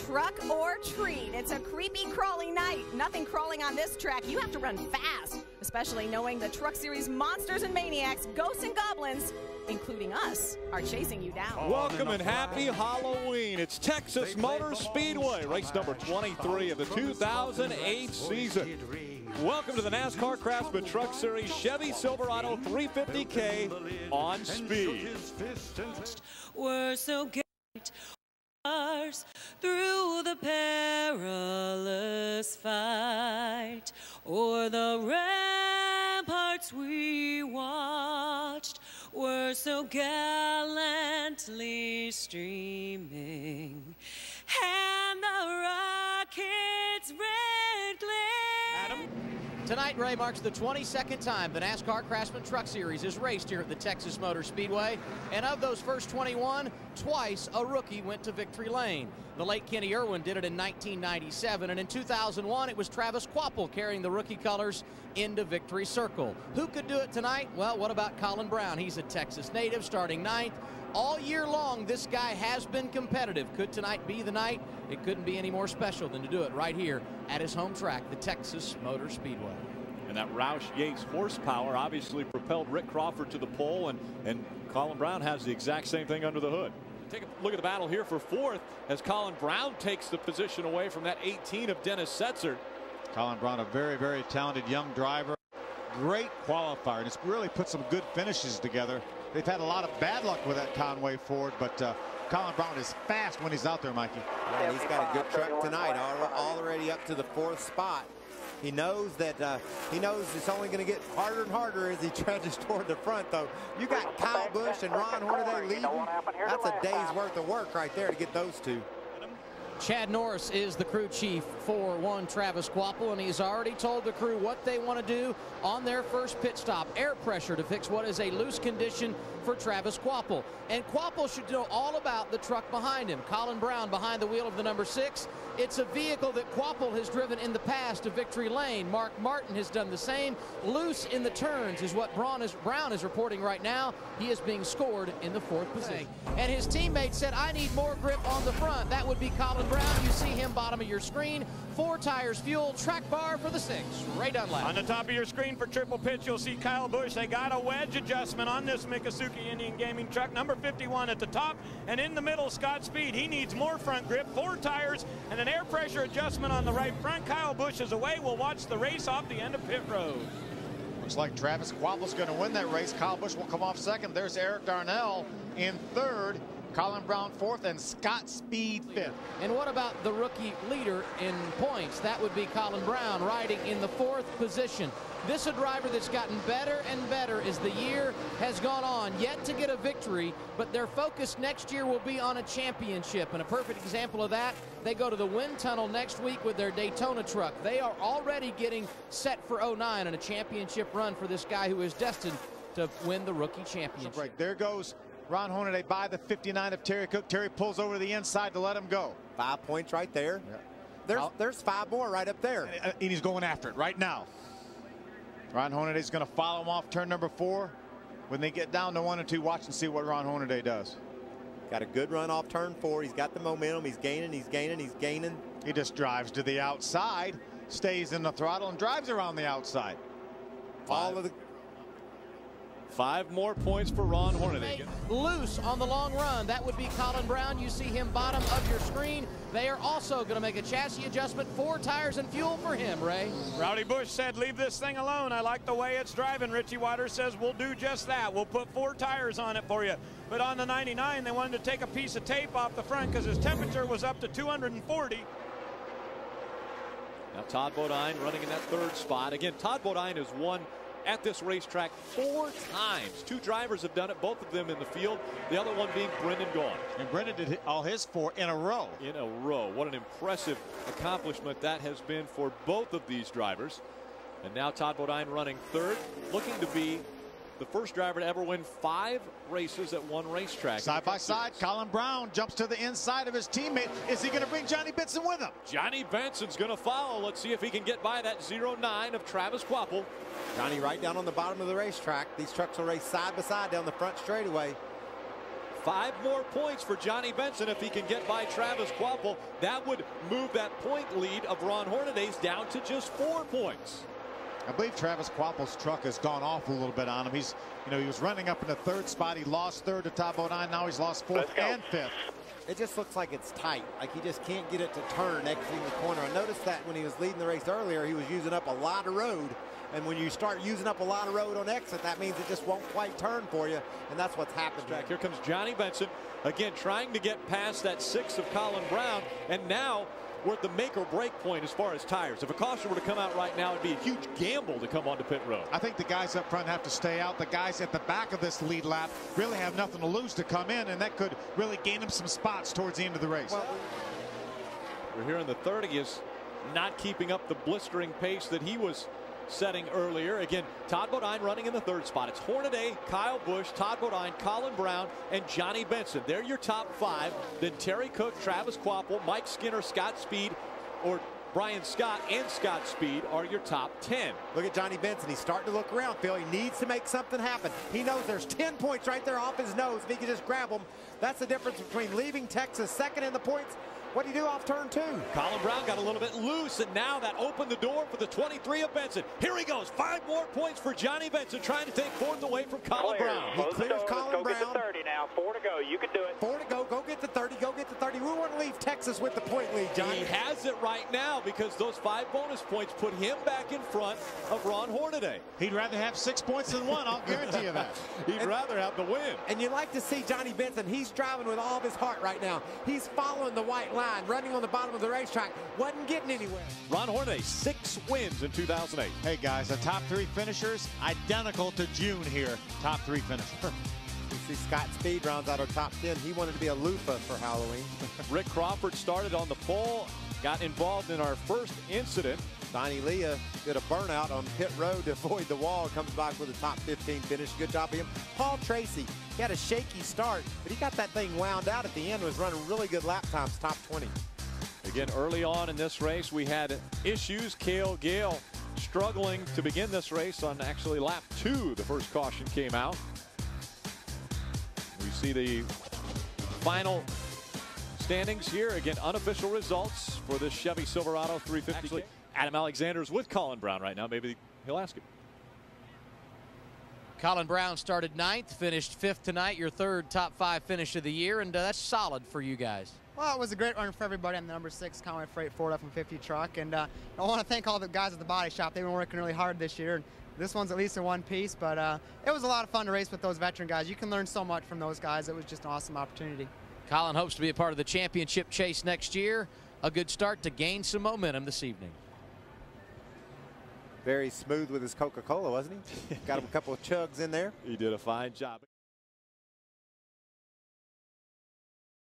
truck or treat. It's a creepy, crawly night. Nothing crawling on this track. You have to run fast, especially knowing the Truck Series monsters and maniacs, ghosts and goblins, including us, are chasing you down. Welcome and happy Halloween. It's Texas Motor Speedway, race number 23 of the 2008 season. Welcome to the NASCAR Craftsman Truck Series Chevy Silverado 350K on speed. We're so great through the perilous fight, o'er the ramparts we watched, were so gallantly streaming, and the rocket's red glare. Adam? Tonight, Ray, marks the 22nd time the NASCAR Craftsman Truck Series is raced here at the Texas Motor Speedway. And of those first 21, twice a rookie went to victory lane. The late Kenny Irwin did it in 1997, and in 2001, it was Travis Kvapil carrying the rookie colors into victory circle. Who could do it tonight? Well, what about Colin Braun? He's a Texas native, starting 9th. All year long, this guy has been competitive. Could tonight be the night? It couldn't be any more special than to do it right here at his home track, the Texas Motor Speedway. And that Roush Yates horsepower obviously propelled Rick Crawford to the pole, and Colin Braun has the exact same thing under the hood. Take a look at the battle here for 4th as Colin Braun takes the position away from that 18 of Dennis Setzer. Colin Braun, a very, very talented young driver. Great qualifier, and it's really put some good finishes together. They've had a lot of bad luck with that Conway Ford, but Colin Braun is fast when he's out there, Mikey. And he's got a good truck tonight, already up to the 4th spot. He knows that it's only going to get harder and harder as he trudges toward the front, though. You got Kyle Busch and Ron Hornaday leading. That's a day's worth of work right there to get those two. Chad Norris is the crew chief for one Travis Kvapil, and he's already told the crew what they want to do on their first pit stop. Air pressure to fix what is a loose condition for Travis Kvapil. And Kvapil should know all about the truck behind him. Colin Braun behind the wheel of the number 6. It's a vehicle that Kvapil has driven in the past to victory lane. Mark Martin has done the same. Loose in the turns is what Braun is reporting right now. He is being scored in the 4th position. And his teammate said, I need more grip on the front. That would be Colin Braun. You see him bottom of your screen. 4 tires, fuel, track bar for the 6. Ray Dunlap. On the top of your screen for triple pitch, you'll see Kyle Busch. They got a wedge adjustment on this Miccosukee Indian Gaming truck. Number 51 at the top, and in the middle, Scott Speed. He needs more front grip, 4 tires, and an air pressure adjustment on the right front. Kyle Busch is away. We'll watch the race off the end of pit road. Looks like Travis Kvapil's going to win that race. Kyle Busch will come off 2nd. There's Eric Darnell in 3rd. Colin Braun 4th, and Scott Speed 5th. And what about the rookie leader in points? That would be Colin Braun, riding in the 4th position. This is a driver that's gotten better and better as the year has gone on. Yet to get a victory, but their focus next year will be on a championship. And a perfect example of that, they go to the wind tunnel next week with their Daytona truck. They are already getting set for 09 and a championship run for this guy who is destined to win the rookie championship. Right, there goes Ron Hornaday by the 59 of Terry Cook. Terry pulls over to the inside to let him go. 5 points right there. Yeah. There's 5 more right up there. And he's going after it right now. Ron Hornaday's going to follow him off turn number 4. When they get down to 1 and 2, watch and see what Ron Hornaday does. Got a good run off turn 4. He's got the momentum. He's gaining, he's gaining, he's gaining. He just drives to the outside, stays in the throttle, and drives around the outside. All of the 5 more points for Ron Hornaday. Loose on the long run. That would be Colin Braun. You see him bottom of your screen. They are also going to make a chassis adjustment. 4 tires and fuel for him, Ray. Rowdy Busch said, leave this thing alone. I like the way it's driving. Richie Waters says, we'll do just that. We'll put 4 tires on it for you. But on the 99, they wanted to take a piece of tape off the front because his temperature was up to 240. Now Todd Bodine running in that 3rd spot. Again, Todd Bodine has won at this racetrack 4 times. 2 drivers have done it, both of them in the field, the other one being Brendan Gaughan. And Brendan did all his 4 in a row. In a row. What an impressive accomplishment that has been for both of these drivers. And now Todd Bodine running 3rd, looking to be the first driver to ever win 5 races at one racetrack. Side by side, Colin Braun jumps to the inside of his teammate. Is he going to bring Johnny Benson with him? Johnny Benson's going to follow. Let's see if he can get by that 09 of Travis Kvapil. Johnny right down on the bottom of the racetrack. These trucks will race side by side down the front straightaway. 5 more points for Johnny Benson if he can get by Travis Kvapil. That would move that point lead of Ron Hornaday's down to just 4 points. I believe Travis Kvapil's truck has gone off a little bit on him. He's, he was running up in the 3rd spot. He lost 3rd to Todd Bodine. Now he's lost 4th and 5th. It just looks like it's tight. Like he just can't get it to turn exiting the corner. I noticed that when he was leading the race earlier, he was using up a lot of road. And when you start using up a lot of road on exit, that means it just won't quite turn for you. And that's what's happened. Here comes Johnny Benson, again, trying to get past that 6 of Colin Braun. And now we're at the make or break point as far as tires. If a caution were to come out right now, it'd be a huge gamble to come onto pit road. I think the guys up front have to stay out. The guys at the back of this lead lap really have nothing to lose to come in, and that could really gain them some spots towards the end of the race. Well, we're here in the 30s, not keeping up the blistering pace that he was setting earlier. Again, Todd Bodine running in the 3rd spot. It's Hornaday, Kyle Busch, Todd Bodine, Colin Braun, and Johnny Benson. They're your top 5. Then Terry Cook, Travis Kvapil, Mike Skinner, Scott Speed, or Brian Scott and Scott Speed are your top 10. Look at Johnny Benson. He's starting to look around, Phil. He needs to make something happen. He knows there's 10 points right there off his nose. If he can just grab them, that's the difference between leaving Texas 2nd in the points. What do you do off turn 2? Colin Braun got a little bit loose, and now that opened the door for the 23 of Benson. Here he goes. 5 more points for Johnny Benson, trying to take 4th away from Colin Braun. He clears Colin Braun. Go get the 30 now. 4 to go. You can do it. 4 to go. Go get the 30. Go get the 30. We want to leave Texas with the point lead, Johnny. He has it right now because those 5 bonus points put him back in front of Ron Hornaday. He'd rather have 6 points than 1. I'll guarantee you that. He'd rather have the win. And you like to see Johnny Benson. He's driving with all of his heart right now. He's following the white line, running on the bottom of the racetrack. Wasn't getting anywhere. Ron Hornaday, 6 wins in 2008. Hey guys, the top 3 finishers identical to June here. Top 3 finishers. You see Scott Speed rounds out our top 10. He wanted to be a loofah for Halloween. Rick Crawford started on the pole, got involved in our first incident. Donnie Leah did a burnout on pit road to avoid the wall. Comes back with a top 15 finish. Good job of him. Paul Tracy, he had a shaky start, but he got that thing wound out at the end. Was running really good lap times, top 20. Again, early on in this race, we had issues. Cale Gale struggling to begin this race on actually lap 2. The first caution came out. We see the final standings here. Again, unofficial results for this Chevy Silverado 350. Actually, Adam Alexander's with Colin Braun right now. Maybe he'll ask him. Colin Braun started 9th, finished 5th tonight, your 3rd top 5 finish of the year, and that's solid for you guys. Well, it was a great run for everybody on the number 6 Conway Freight Ford F-150 truck, and I want to thank all the guys at the body shop. They've been working really hard this year, and this one's at least in one piece, but it was a lot of fun to race with those veteran guys. You can learn so much from those guys. It was just an awesome opportunity. Colin hopes to be a part of the championship chase next year. A good start to gain some momentum this evening. Very smooth with his Coca-Cola, wasn't he? Got him a couple of chugs in there. He did a fine job.